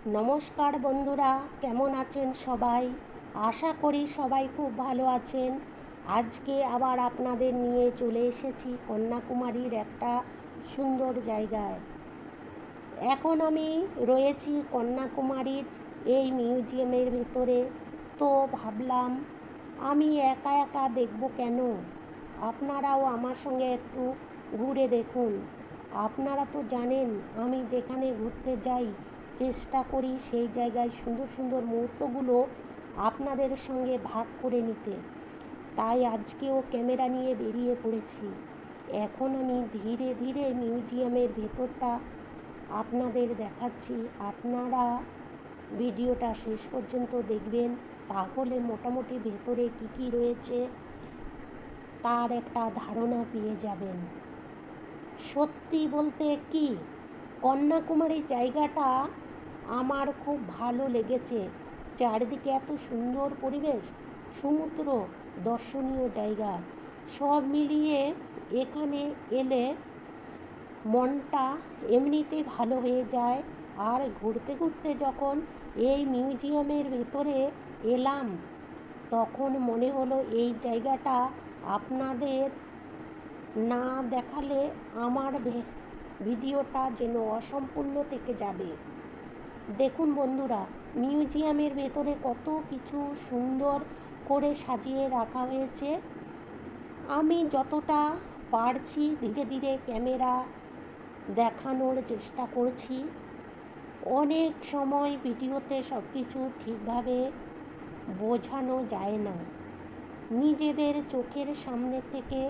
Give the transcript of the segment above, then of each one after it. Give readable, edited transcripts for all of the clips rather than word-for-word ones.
নমস্কার বন্ধুরা, কেমন আছেন সবাই? আশা করি সবাই খুব ভালো আছেন। আজকে আবার আপনাদের নিয়ে চলে এসেছি কন্যাকুমারীর একটা সুন্দর জায়গায়। এখন আমি রয়েছি কন্যাকুমারীর এই মিউজিয়ামের ভেতরে। তো ভাবলাম আমি একা একা দেখব কেন, আপনারাও আমার সঙ্গে একটু ঘুরে দেখুন। আপনারা তো জানেন আমি যেখানে ঘুরতে যাই চেষ্টা করি সেই জায়গায় সুন্দর সুন্দর মুহূর্তগুলো আপনাদের সঙ্গে ভাগ করে নিতে। তাই আজকেও ক্যামেরা নিয়ে বেরিয়ে পড়েছি। এখন আমি ধীরে ধীরে মিউজিয়ামের ভেতরটা আপনাদের দেখাচ্ছি। আপনারা ভিডিওটা শেষ পর্যন্ত দেখবেন, তাহলে মোটামুটি ভেতরে কী কী রয়েছে তার একটা ধারণা পেয়ে যাবেন। সত্যি বলতে কি, কন্যাকুমারী জায়গাটা আমার খুব ভালো লেগেছে। চারিদিকে এত সুন্দর পরিবেশ, সমুদ্র, দর্শনীয় জায়গা, সব মিলিয়ে এখানে এলে মনটা এমনিতেই ভালো হয়ে যায়। আর ঘুরতে ঘুরতে যখন এই মিউজিয়ামের ভেতরে এলাম তখন মনে হলো এই জায়গাটা আপনাদের না দেখালে আমার ভিডিওটা যেন অসম্পূর্ণ থেকে যাবে। দেখুন বন্ধুরা, মিউজিয়ামের ভেতরে কত কিছু সুন্দর করে সাজিয়ে রাখা হয়েছে। আমি যতটা পারছি ধীরে ধীরে ক্যামেরা দেখানোর চেষ্টা করছি। অনেক সময় ভিডিওতে সব কিছু ঠিকভাবে বোঝানো যায় না। নিজেদের চোখের সামনে থেকে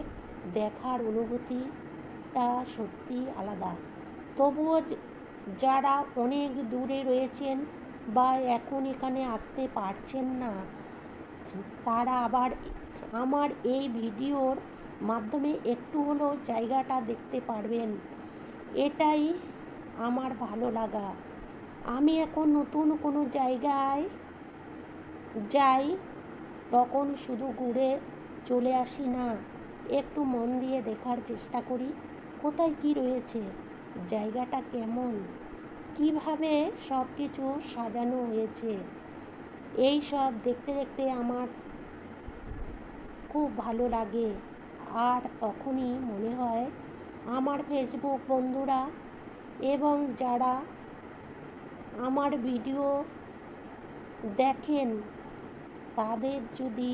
দেখার অনুভূতিটা সত্যি আলাদা। তবুও যারা অনেক দূরে রয়েছেন বা এখন এখানে আসতে পারছেন না, তারা আবার আমার এই ভিডিওর মাধ্যমে একটু হলেও জায়গাটা দেখতে পারবেন। এটাই আমার ভালো লাগা। আমি এখন নতুন কোনো জায়গায় যাই তখন শুধু ঘুরে চলে আসি না, একটু মন দিয়ে দেখার চেষ্টা করি কোথায় কি রয়েছে, জায়গাটা কেমন, কিভাবে সব কিছু সাজানো হয়েছে। এই সব দেখতে দেখতে আমার খুব ভালো লাগে। আর তখনই মনে হয় আমার ফেসবুক বন্ধুরা এবং যারা আমার ভিডিও দেখেন তাদের যদি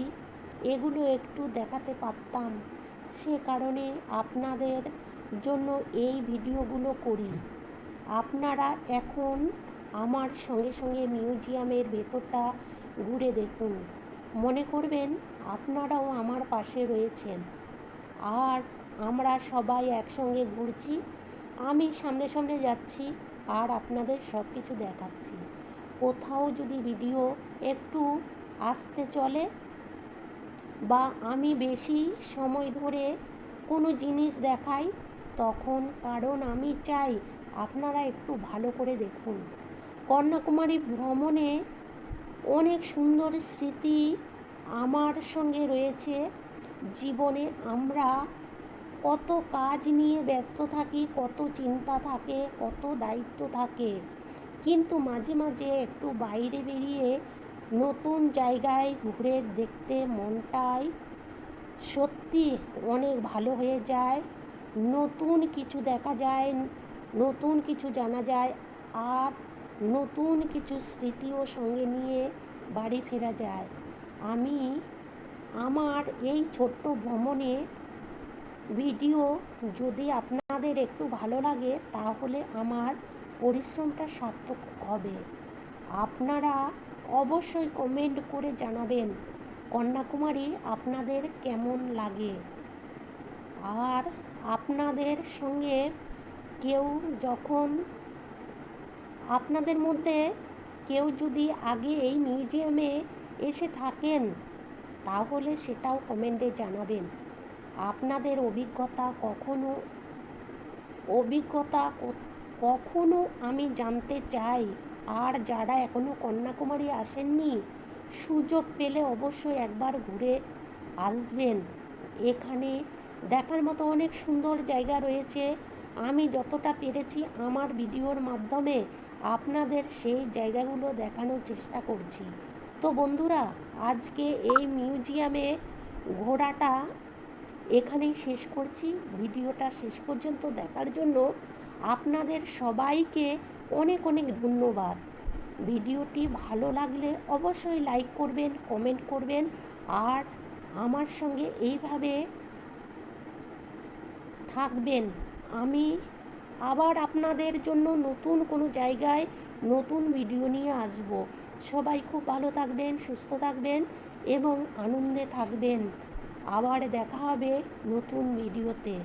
এগুলো একটু দেখাতে পারতাম, সে কারণে আপনাদের জন্য এই ভিডিওগুলো করি। আপনারা এখন আমার সঙ্গে সঙ্গে মিউজিয়ামের ভেতরটা ঘুরে দেখুন, মনে করবেন আপনারাও আমার পাশে রয়েছেন আর আমরা সবাই একসঙ্গে ঘুরছি। আমি সামনে সামনে যাচ্ছি আর আপনাদের সব কিছু দেখাচ্ছি। কোথাও যদি ভিডিও একটু আসতে চলে বা আমি বেশি সময় ধরে কোনো জিনিস দেখাই, তখন কারণ আমি চাই আপনারা একটু ভালো করে দেখুন। কন্যাকুমারী ভ্রমণে অনেক সুন্দর স্মৃতি আমার সঙ্গে রয়েছে। জীবনে আমরা কত কাজ নিয়ে ব্যস্ত থাকি, কত চিন্তা থাকে, কত দায়িত্ব থাকে, কিন্তু মাঝে মাঝে একটু বাইরে বেরিয়ে নতুন জায়গায় ঘুরে দেখতে মনটাই সত্যি অনেক ভালো হয়ে যায়। নতুন কিছু দেখা যায়, নতুন কিছু জানা যায়, আর নতুন কিছু স্মৃতিও সঙ্গে নিয়ে বাড়ি ফেরা যায়। আমি আমার এই ছোট্ট ভ্রমণে ভিডিও যদি আপনাদের একটু ভালো লাগে তাহলে আমার পরিশ্রমটা সার্থক হবে। আপনারা অবশ্যই কমেন্ট করে জানাবেন কন্যাকুমারী আপনাদের কেমন লাগে। আর আপনাদের সঙ্গে কেউ যখন আপনাদের মধ্যে কেউ যদি আগে এই মিউজিয়ামে এসে থাকেন তাহলে সেটাও কমেন্টে জানাবেন। আপনাদের অভিজ্ঞতা কখনো আমি জানতে চাই। আর যারা এখনও কন্যাকুমারী আসেননি, সুযোগ পেলে অবশ্যই একবার ঘুরে আসবেন। এখানে দেখার মতো অনেক সুন্দর জায়গা রয়েছে। আমি যতটা পেরেছি আমার ভিডিওর মাধ্যমে আপনাদের সেই জায়গাগুলো দেখানোর চেষ্টা করছি। তো বন্ধুরা, আজকে এই মিউজিয়ামে ঘোরাটা এখানেই শেষ করছি। ভিডিওটা শেষ পর্যন্ত দেখার জন্য আপনাদের সবাইকে অনেক অনেক ধন্যবাদ। ভিডিওটি ভালো লাগলে অবশ্যই লাইক করবেন, কমেন্ট করবেন, আর আমার সঙ্গে এইভাবে থাকবেন। আমি আবার আপনাদের জন্য নতুন কোনো জায়গায় নতুন ভিডিও নিয়ে আসব। সবাই খুব ভালো থাকবেন, সুস্থ থাকবেন এবং আনন্দে থাকবেন। আবার দেখা হবে নতুন ভিডিওতে।